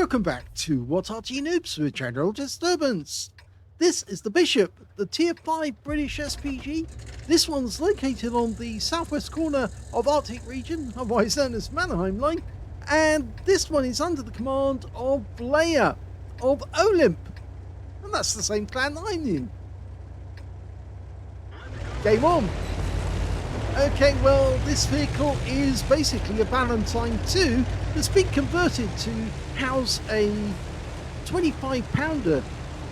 Welcome back to What Arty Noobs with General Disturbance. This is the Bishop, the Tier 5 British SPG. This one's located on the southwest corner of Arctic region, otherwise known as Mannerheim Line, and this one is under the command of Vlayer of OLIMP, and that's the same clan I'm in. Game on! Okay, well, this vehicle is basically a Valentine 2 that's been converted to house a 25-pounder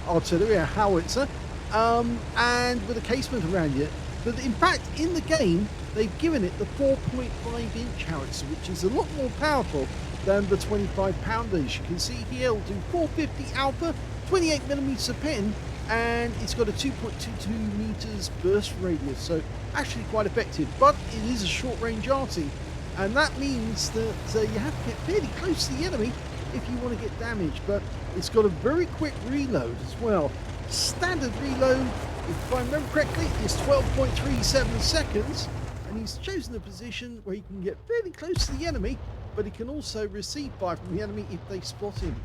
artillery, a howitzer, and with a casement around it. But in fact, in the game, they've given it the 4.5-inch howitzer, which is a lot more powerful than the 25-pounder. As you can see here, it'll do 450 alpha, 28mm a pin, and it's got a 2.22 meters burst radius, so actually quite effective. But it is a short-range arty, and that means that you have to get fairly close to the enemy if you want to get damage. But it's got a very quick reload as well. Standard reload, if I remember correctly, is 12.37 seconds, and he's chosen a position where he can get fairly close to the enemy, but he can also receive fire from the enemy if they spot him.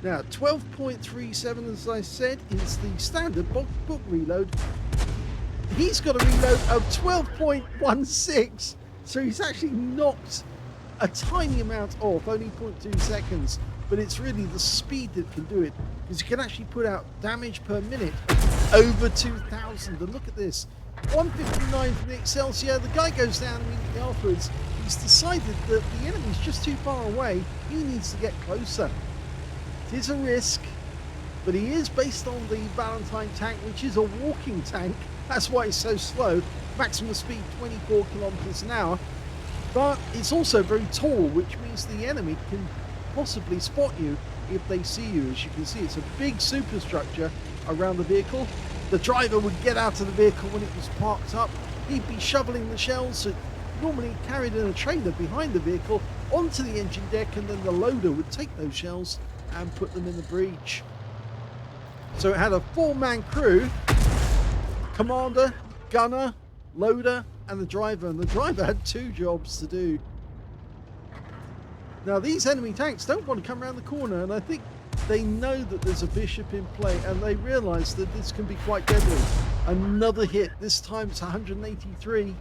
Now, 12.37, as I said, is the standard book reload. He's got a reload of 12.16, so he's actually knocked a tiny amount off, only 0.2 seconds, but it's really the speed that can do it, because you can actually put out damage per minute over 2,000. And look at this, 159 from the Excelsior. The guy goes down immediately afterwards. He's decided that the enemy's just too far away. He needs to get closer. It is a risk, but he is based on the Valentine tank, which is a walking tank. That's why it's so slow. Maximum speed 24 kilometers an hour. But it's also very tall, which means the enemy can possibly spot you if they see you. As you can see, it's a big superstructure around the vehicle. The driver would get out of the vehicle when it was parked up. He'd be shoveling the shells that normally carried in a trailer behind the vehicle onto the engine deck, and then the loader would take those shells and put them in the breach. So it had a 4-man crew: commander, gunner, loader, and the driver. And the driver had 2 jobs to do. Now, these enemy tanks don't want to come around the corner, and I think they know that there's a Bishop in play, and they realise that this can be quite deadly. Another hit. This time it's 183.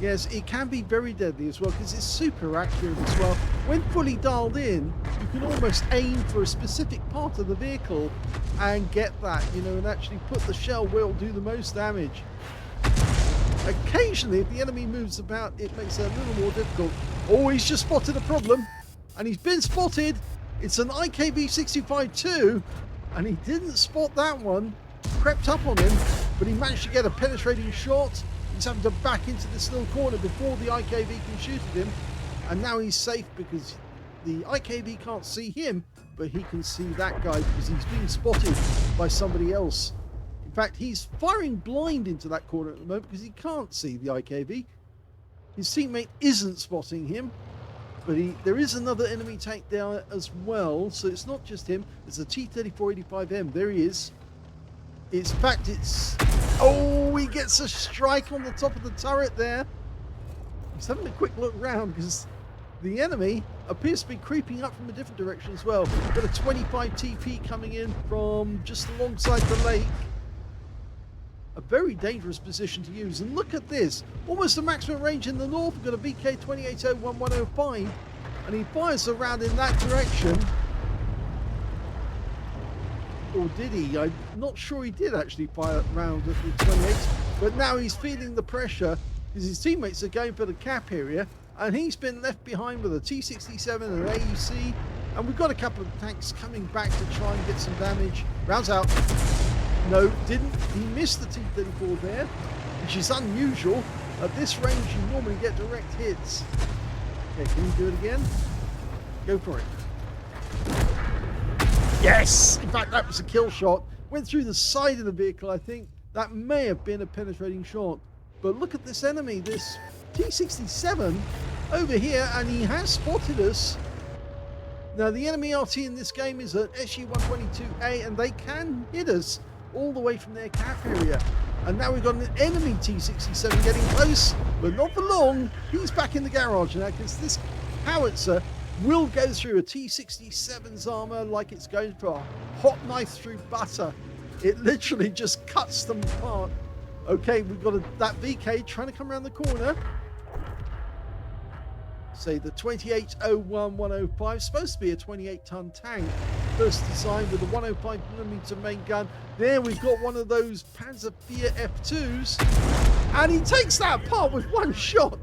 Yes, it can be very deadly as well, because it's super accurate as well. When fully dialed in, you can almost aim for a specific part of the vehicle and get that, and actually put the shell where it'll do the most damage. Occasionally, if the enemy moves about, it makes it a little more difficult. Oh, he's just spotted a problem, and he's been spotted. It's an IKV-65-2, and he didn't spot that one. Crept up on him, but he managed to get a penetrating shot. He's having to back into this little corner before the IKV can shoot at him. And now he's safe because the IKV can't see him, but he can see that guy because he's being spotted by somebody else. In fact, he's firing blind into that corner at the moment because he can't see the IKV. His teammate isn't spotting him, but there is another enemy tank there as well. So it's not just him. It's a T-3485M. There he is. In fact, it's... Oh, he gets a strike on the top of the turret there. He's having a quick look round because the enemy appears to be creeping up from a different direction as well. We've got a 25 TP coming in from just alongside the lake. A very dangerous position to use. And look at this. Almost a maximum range in the north. We've got a VK-2801-105. And he fires around in that direction. Or did he? I'm not sure he did actually fire around at the 28, but now he's feeling the pressure because his teammates are going for the cap area, and he's been left behind with a T-67 and an AUC, and we've got a couple of tanks coming back to try and get some damage. Rounds out. No, didn't. He missed the T-34 there, which is unusual. At this range, you normally get direct hits. Okay, can you do it again? Go for it. Yes! In fact, that was a kill shot. Went through the side of the vehicle, I think. That may have been a penetrating shot. But look at this enemy, this T-67 over here, and he has spotted us. Now, the enemy RT in this game is an SU-122A, and they can hit us all the way from their cap area. And now we've got an enemy T-67 getting close, but not for long. He's back in the garage now, because this howitzer will go through a T-67's armor like it's going for a hot knife through butter. It literally just cuts them apart. Okay, we've got that VK trying to come around the corner. Say the 2801-105, supposed to be a 28-ton tank. First designed with a 105mm main gun. There we've got one of those Panzerfahr F2s. And he takes that apart with one shot.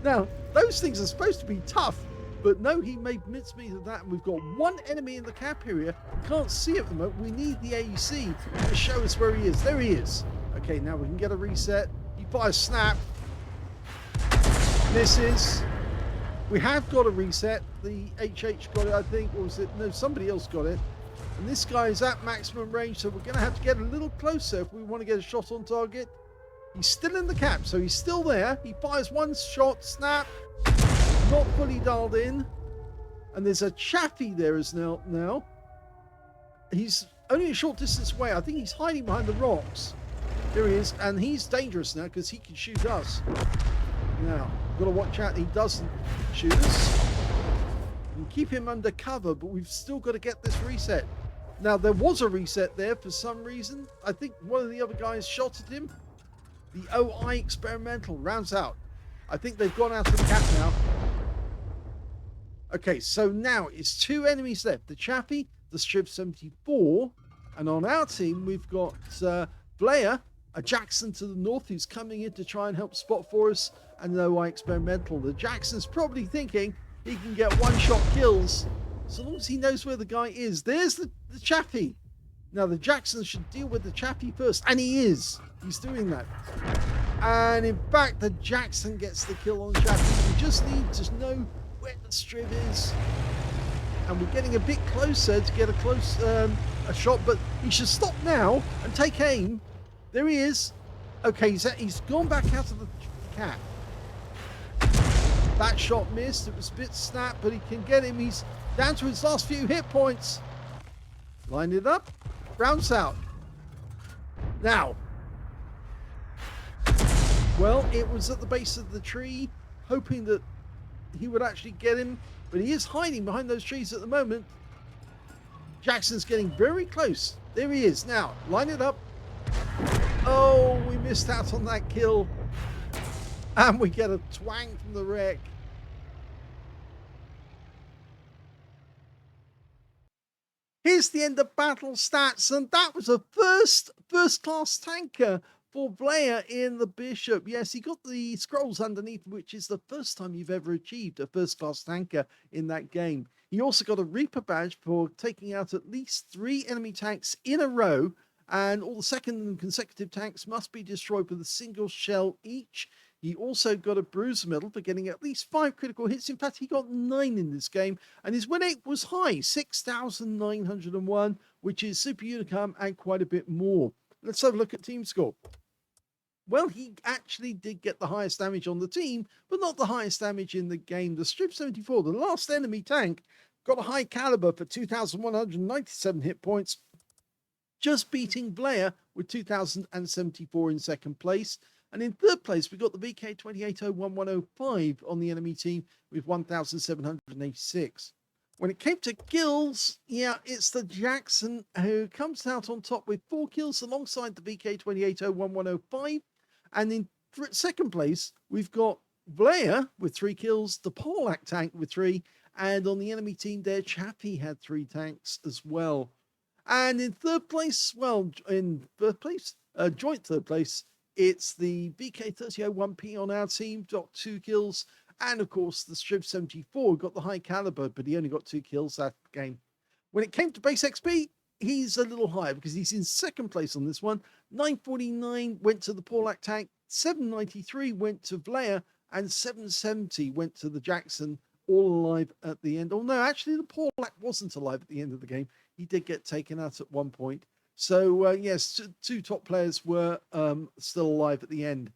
Now, those things are supposed to be tough. But no, he made mincemeat of that. And we've got one enemy in the cap area. We can't see it at the moment. We need the AEC to show us where he is. There he is. Okay, now we can get a reset. He fires snap. Misses. We have got a reset. The HH got it, I think. Or was it? No, somebody else got it. And this guy is at maximum range, so we're going to have to get a little closer if we want to get a shot on target. He's still in the cap, so he's still there. He fires one shot, snap. Not fully dialed in. And there's a Chaffee there as now. He's only a short distance away. I think he's hiding behind the rocks. There he is. And he's dangerous now because he can shoot us. Now, got to watch out he doesn't shoot us. We can keep him under cover, but we've still got to get this reset. Now, there was a reset there for some reason. I think one of the other guys shot at him. The OI experimental rounds out. I think they've gone out of the cap now. Okay, so now it's two enemies left. The Chaffee, the Strip 74. And on our team, we've got Vlayer, a Jackson to the north who's coming in to try and help spot for us, and an OI experimental. The Jackson's probably thinking he can get one-shot kills so long as he knows where the guy is. There's the Chaffee. Now, the Jackson should deal with the Chaffee first, and he is. He's doing that. And in fact, the Jackson gets the kill on the Chaffee. We just need to know where the Strip is. And we're getting a bit closer to get a close a shot, but he should stop now and take aim. There he is. Okay, he's gone back out of the cap. That shot missed. It was a bit snap, but he can get him. He's down to his last few hit points. Line it up. Rounds out. Now. Well, it was at the base of the tree, hoping that he would actually get him, but he is hiding behind those trees at the moment. Jackson's getting very close. There he is. Now, line it up. Oh, we missed out on that kill. And we get a twang from the wreck. Here's the end of battle stats, and that was a first-class tanker for Vlayer in the Bishop. Yes, he got the scrolls underneath, which is the first time you've ever achieved a first-class tanker in that game. He also got a Reaper badge for taking out at least 3 enemy tanks in a row, and all the second and consecutive tanks must be destroyed with a single shell each. He also got a Bruiser medal for getting at least 5 critical hits. In fact, he got 9 in this game, and his win rate was high, 6,901, which is Super Unicum and quite a bit more. Let's have a look at team score. Well, he actually did get the highest damage on the team, but not the highest damage in the game. The Strip 74, the last enemy tank, got a high caliber for 2,197 hit points, just beating Vlayer with 2,074 in second place. And in third place, we got the VK2801-105 on the enemy team with 1,786. When it came to kills, yeah, it's the Jackson who comes out on top with 4 kills alongside the VK2801-105. And in second place, we've got Vlayer with 3 kills, the Polak tank with 3, and on the enemy team there, Chaffee had 3 tanks as well. And in third place, well, in third place, joint third place, it's the VK3001P on our team, got 2 kills. And of course, the Strip 74 got the high caliber, but he only got 2 kills that game. When it came to base XP, he's a little higher because he's in second place on this one. 949 went to the Polak tank, 793 went to Vlayer, and 770 went to the Jackson, all alive at the end. Oh no, actually the Polak wasn't alive at the end of the game. He did get taken out at one point. So yes, 2 top players were still alive at the end.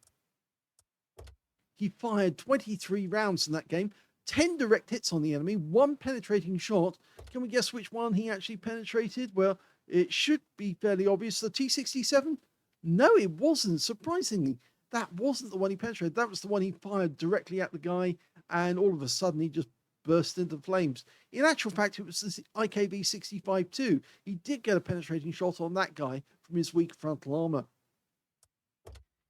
He fired 23 rounds in that game, 10 direct hits on the enemy, 1 penetrating shot. Can we guess which one he actually penetrated? Well, it should be fairly obvious. The T-67? No, it wasn't. Surprisingly, that wasn't the one he penetrated. That was the one he fired directly at the guy, and all of a sudden he just burst into flames. In actual fact, it was the IKV-65-2. He did get a penetrating shot on that guy from his weak frontal armor.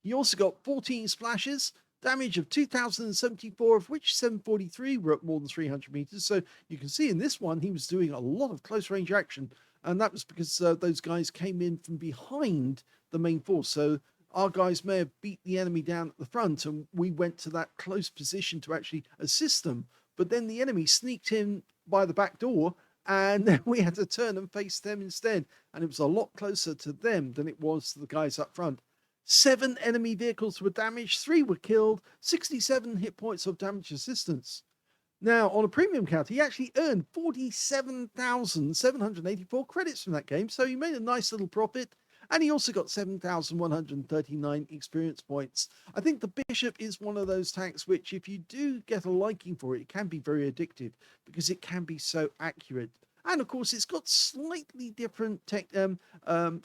He also got 14 splashes, damage of 2,074, of which 743 were at more than 300 meters. So you can see in this one, he was doing a lot of close range action. And that was because those guys came in from behind the main force. So our guys may have beat the enemy down at the front, and we went to that close position to actually assist them. But then the enemy sneaked in by the back door, and then we had to turn and face them instead. And it was a lot closer to them than it was to the guys up front. 7 enemy vehicles were damaged, 3 were killed, 67 hit points of damage assistance. Now, on a premium count, he actually earned 47,784 credits from that game, so he made a nice little profit, and he also got 7,139 experience points. I think the Bishop is one of those tanks which, if you do get a liking for it, it can be very addictive, because it can be so accurate. And of course, it's got slightly different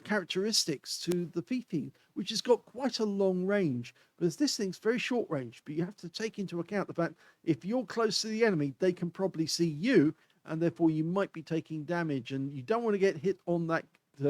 characteristics to the Fifi, which has got quite a long range. Whereas this thing's very short range, but you have to take into account the fact if you're close to the enemy, they can probably see you, and therefore you might be taking damage. And you don't want to get hit on that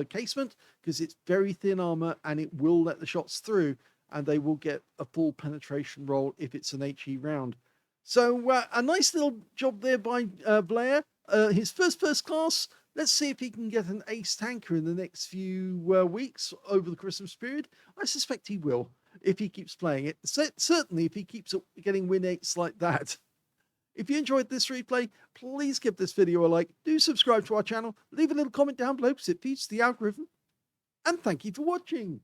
casement because it's very thin armor and it will let the shots through, and they will get a full penetration roll if it's an HE round. So a nice little job there by Vlayer. His first class. Let's see if he can get an ace tanker in the next few weeks over the Christmas period. I suspect he will if he keeps playing it. Certainly if he keeps getting win 8s like that. If you enjoyed this replay, please give this video a like. Do subscribe to our channel. Leave a little comment down below because it feeds the algorithm. And thank you for watching.